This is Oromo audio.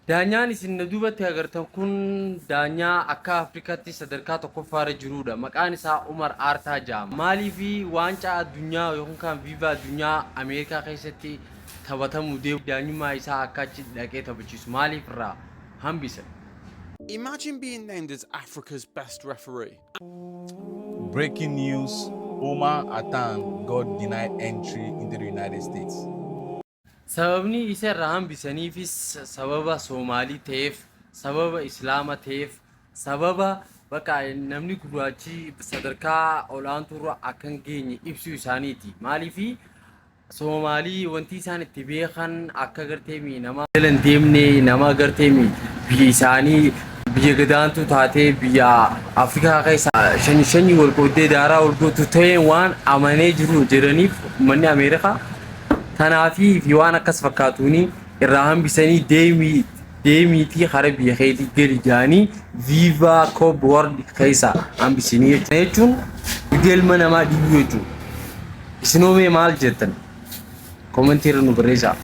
Daanyaan isin na duubatti agartan kun daanyaa akka Afrikaatti sadarkaa tokkoffaarra jirudha. Maqaan isaa Umar Artaa jedhama. Maaliif waancaa addunyaa yookaan kan viiva addunyaa Ameerikaa keessatti taphatamu deemu daanyummaa isaa akka achi dhaqee taphachiisu maaliif irraa hambisa? Imagine being named as Africa's best referee. Breaking news, Omar Atan got denied entry into the United States. Sababni isa irraa hambisaniifis sababa Soomaalii ta'eef, sababa Islaama ta'eef, sababa bakka namni gurraachi sadarkaa olaantuurra akka hin geenye ibsuu isaaniiti. Maaliif Soomaalii wanti isaan itti beekan akka gartee nama jala hin deemne nama gartee biyya isaanii biyya gadaantu taatee biyya Afrikaa keessa shanii wal qooddee daaraa wal gootu ta'een waan amanee jiru jedhaniif uummanni Ameerikaa tanaafi fi waan akkas fakkaatuuni irraa hambisanii deemiitii hara biyya keetii gadi jaanii viiva koob world keessa hambisanii jechuun ilma namaa dhiibuu jechuudha. Isinoomee maal jettan? Kommentiirra nu barreessaa.